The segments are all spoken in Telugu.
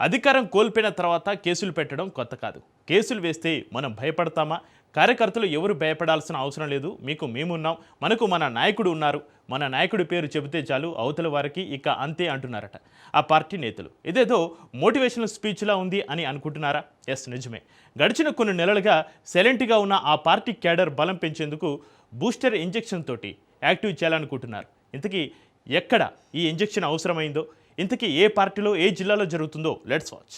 అధికారం కోల్పోయిన తర్వాత కేసులు పెట్టడం కొత్త కాదు. కేసులు వేస్తే మనం భయపడతామా? కార్యకర్తలు ఎవరు భయపడాల్సిన అవసరం లేదు. మీకు మేమున్నాం, మనకు మన నాయకుడు ఉన్నారు, మన నాయకుడి పేరు చెబితే చాలు అవతల వారికి ఇక అంతే అంటున్నారట ఆ పార్టీ నేతలు. ఇదేదో మోటివేషనల్ స్పీచ్లా ఉంది అని అనుకుంటున్నారా? ఎస్, నిజమే. గడిచిన కొన్ని నెలలుగా సైలెంట్గా ఉన్న ఆ పార్టీ క్యాడర్ బలం పెంచేందుకు బూస్టర్ ఇంజెక్షన్ తోటి యాక్టివ్ చేయాలనుకుంటున్నారు. ఇంతకీ ఎక్కడ ఈ ఇంజెక్షన్ అవసరమైందో, ఇంతకీ ఏ పార్టీలో ఏ జిల్లాలో జరుగుతుందో లెట్స్ వాచ్.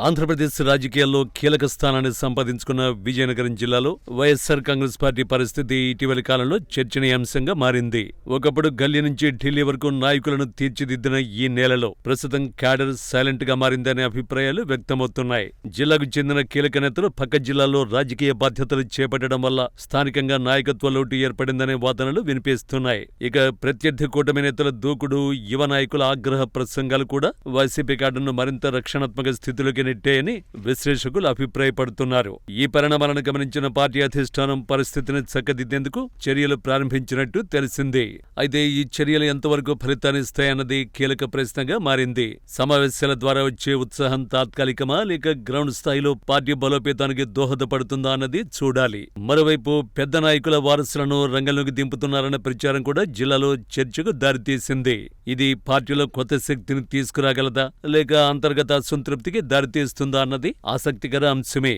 ఆంధ్రప్రదేశ్ రాజకీయాల్లో కీలక స్థానాన్ని సంపాదించుకున్న విజయనగరం జిల్లాలో వైఎస్సార్ కాంగ్రెస్ పార్టీ పరిస్థితి ఇటీవలి కాలంలో చర్చనీయాంశంగా మారింది. ఒకప్పుడు గల్లీ నుంచి ఢిల్లీ వరకు నాయకులను తీర్చిదిద్దిన ఈ నేలలో ప్రస్తుతం క్యాడర్ సైలెంట్ గా మారిందనే అభిప్రాయాలు వ్యక్తమవుతున్నాయి. జిల్లాకు చెందిన కీలక నేతలు పక్క జిల్లాల్లో రాజకీయ బాధ్యతలు చేపట్టడం వల్ల స్థానికంగా నాయకత్వ లోటు ఏర్పడిందనే వాదనలు వినిపిస్తున్నాయి. ఇక ప్రత్యర్థి కూటమి నేతల దూకుడు, యువ నాయకుల ఆగ్రహ ప్రసంగాలు కూడా వైసీపీ క్యాడర్ను మరింత రక్షణాత్మక స్థితిలోకి నెట్టాయని విశ్లేషకులు అభిప్రాయపడుతున్నారు. ఈ పరిణామాలను గమనించిన పార్టీ అధిష్టానం పరిస్థితిని చక్కదిద్దేందుకు చర్యలు ప్రారంభించినట్టు తెలిసింది. అయితే ఈ చర్యలు ఎంతవరకు ఫలితాన్నిస్తాయన్నది కీలక ప్రశ్నగా మారింది. సమావేశాల ద్వారా వచ్చే ఉత్సాహం తాత్కాలికమా, లేక గ్రౌండ్ స్థాయిలో పార్టీ బలోపేతానికి దోహదపడుతుందా అన్నది చూడాలి. మరోవైపు పెద్ద నాయకుల వారసులను రంగంలోకి దింపుతున్నారన్న ప్రచారం కూడా జిల్లాలో చర్చకు దారితీసింది. ఇది పార్టీలో కొత్త శక్తిని తీసుకురాగలదా, లేక అంతర్గత అసంతృప్తికి దారితీస్తుందా అన్నది ఆసక్తికర అంశమే.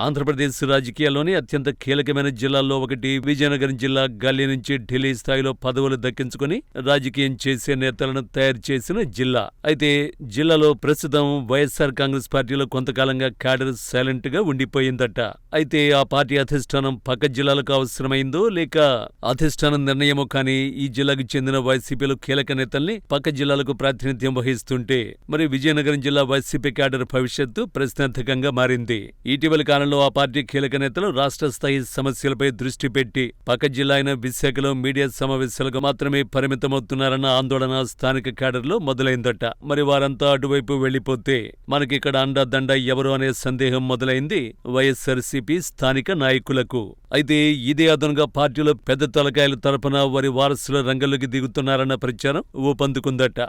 ఆంధ్రప్రదేశ్ రాజకీయాల్లోని అత్యంత కీలకమైన జిల్లాల్లో ఒకటి విజయనగరం జిల్లా. గల్లీ నుంచి ఢిల్లీ స్థాయిలో పదవులు దక్కించుకుని రాజకీయం చేసే నేతలను తయారు చేసిన జిల్లా. అయితే జిల్లాలో ప్రస్తుతం వైఎస్సార్ కాంగ్రెస్ పార్టీలో కొంతకాలంగా క్యాడర్ సైలెంట్ గా ఉండిపోయిందట. అయితే ఆ పార్టీ అధిష్టానం పక్క జిల్లాలకు అవసరమైందో, లేక అధిష్టానం నిర్ణయమో కానీ ఈ జిల్లాకు చెందిన వైసీపీలో కీలక నేతల్ని పక్క జిల్లాలకు ప్రాతినిధ్యం వహిస్తుంటే మరి విజయనగరం జిల్లా వైసీపీ క్యాడర్ భవిష్యత్తు ప్రశ్నార్థకంగా మారింది. ఇటీవలి కాలంలో ఆ పార్టీ కీలక నేతలు రాష్ట్ర స్థాయి సమస్యలపై దృష్టి పెట్టి పక్క జిల్లా అయిన విశాఖలో మీడియా సమావేశాలకు మాత్రమే పరిమితమవుతున్నారన్న ఆందోళన స్థానిక క్యాడర్లో మొదలైందట. మరి వారంతా అటువైపు వెళ్లిపోతే మనకిక్కడ అండదండ ఎవరు అనే సందేహం మొదలైంది వైఎస్సార్సీపీ స్థానిక నాయకులకు. అయితే ఇదే అదనుగా పార్టీలో పెద్ద తలకాయల తరపున వారి వారసుల రంగంలోకి దిగుతున్నారన్న ప్రచారం ఊపందుకుందట.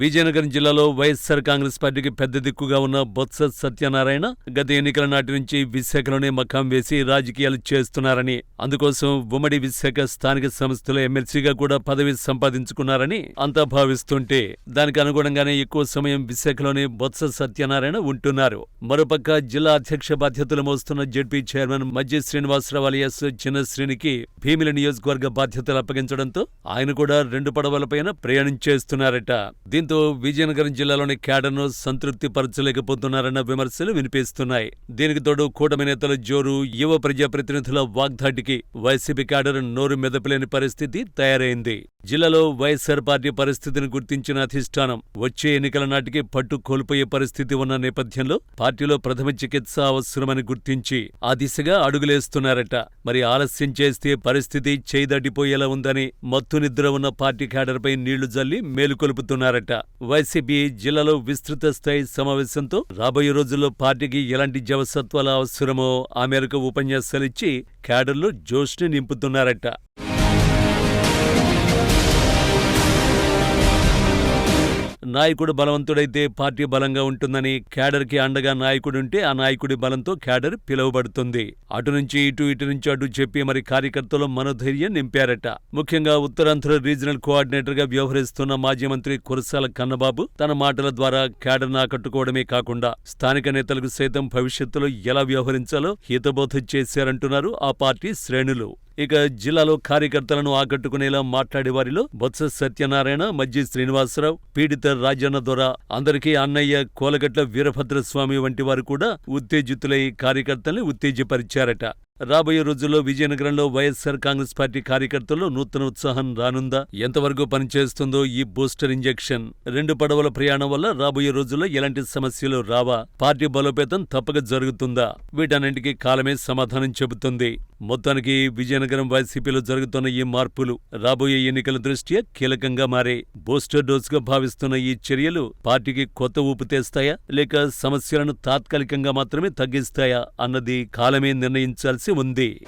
విజయనగరం జిల్లాలో వైఎస్సార్ కాంగ్రెస్ పార్టీకి పెద్ద దిక్కుగా ఉన్న బొత్స సత్యనారాయణ గత ఎన్నికల నాటి నుంచి విశాఖలోనే మకాం వేసి రాజకీయాలు చేస్తున్నారని, అందుకోసం ఉమ్మడి విశాఖ స్థానిక సంస్థల ఎమ్మెల్సీగా కూడా పదవి సంపాదించుకున్నారని అంతా భావిస్తుంటే దానికి అనుగుణంగానే ఎక్కువ సమయం విశాఖలోనే బొత్స సత్యనారాయణ ఉంటున్నారు. మరోపక్క జిల్లా అధ్యక్ష బాధ్యతలు మోస్తున్న జెడ్పీ చైర్మన్ మజ్జి శ్రీనివాసరావు అలియాస్ చిన్నశ్రీనికి భీమిలి నియోజకవర్గ బాధ్యతలు అప్పగించడంతో ఆయన కూడా 2 పడవలపైన ప్రయాణించేస్తున్నారట. దీంతో విజయనగరం జిల్లాలోని క్యాడర్ను సంతృప్తి పరచలేకపోతున్నారన్న విమర్శలు వినిపిస్తున్నాయి. దీనికి తోడు కూటమి నేతల జోరు, యువ ప్రజాప్రతినిధుల వాగ్దాటికి వైసీపీ క్యాడర్ నోరు మెదపలేని పరిస్థితి తయారైంది. జిల్లాలో వైఎస్సార్ పార్టీ పరిస్థితిని గుర్తించిన అధిష్టానం వచ్చే ఎన్నికల నాటికి పట్టు కోల్పోయే పరిస్థితి ఉన్న నేపథ్యంలో పార్టీలో ప్రథమ చికిత్స అవసరమని గుర్తించి ఆ దిశగా అడుగులేస్తున్నారట. మరి ఆలస్యం చేస్తే పరిస్థితి చేయిదాటిపోయేలా ఉందని మత్తు నిద్ర ఉన్న పార్టీ క్యాడర్పై నీళ్లు జల్లి మేలుకొలుపుతున్నారట. వైసీపీ జిల్లాలో విస్తృత స్థాయి సమావేశంతో రాబోయే రోజుల్లో పార్టీకి ఎలాంటి జవసత్వాల అవసరమో ఆ మేరకు ఉపన్యాసాలిచ్చి క్యాడర్లో జోష్ని నింపుతున్నారట. నాయకుడు బలవంతుడైతే పార్టీ బలంగా ఉంటుందని, క్యాడర్కి అండగా నాయకుడుంటే ఆ నాయకుడి బలంతో క్యాడర్ పిలువబడుతుంది. అటు నుంచి ఇటు, ఇటు నుంచి అటు చెప్పి మరి కార్యకర్తలు మనోధైర్యం నింపారట. ముఖ్యంగా ఉత్తరాంధ్ర రీజనల్ కోఆర్డినేటర్ గా వ్యవహరిస్తున్న మాజీ మంత్రి కురసాల కన్నబాబు తన మాటల ద్వారా క్యాడర్ను ఆకట్టుకోవడమే కాకుండా స్థానిక నేతలకు సైతం భవిష్యత్తులో ఎలా వ్యవహరించాలో హితబోధ చేశారంటున్నారు ఆ పార్టీ శ్రేణులు. ఇక జిల్లాలో కార్యకర్తలను ఆకట్టుకునేలా మాట్లాడేవారిలో బొత్స సత్యనారాయణ, మజ్జి శ్రీనివాసరావు, పీడిత రాజన్న దొర, అందరికీ అన్నయ్య కోలగట్ల వీరభద్రస్వామి వంటి వారు కూడా ఉత్తేజితులై కార్యకర్తల్ని ఉత్తేజపరిచారట. రాబోయే రోజుల్లో విజయనగరంలో వైఎస్సార్ కాంగ్రెస్ పార్టీ కార్యకర్తల్లో నూతన ఉత్సాహం రానుందా? ఎంతవరకు పనిచేస్తుందో ఈ బూస్టర్ ఇంజెక్షన్? 2 పడవల ప్రయాణం వల్ల రాబోయే రోజుల్లో ఎలాంటి సమస్యలు రావా? పార్టీ బలోపేతం తప్పక జరుగుతుందా? వీటన్నింటికీ కాలమే సమాధానం చెబుతుంది. మొత్తానికి విజయనగరం వైసీపీలో జరుగుతున్న ఈ మార్పులు రాబోయే ఎన్నికల దృష్ట్యా కీలకంగా మారే. బూస్టర్ డోస్గా భావిస్తున్న ఈ చర్యలు పార్టీకి కొత్త ఊపు తెస్తాయా లేక సమస్యలను తాత్కాలికంగా మాత్రమే తగ్గిస్తాయా అన్నది కాలమే నిర్ణయించాల్సి ఉంది.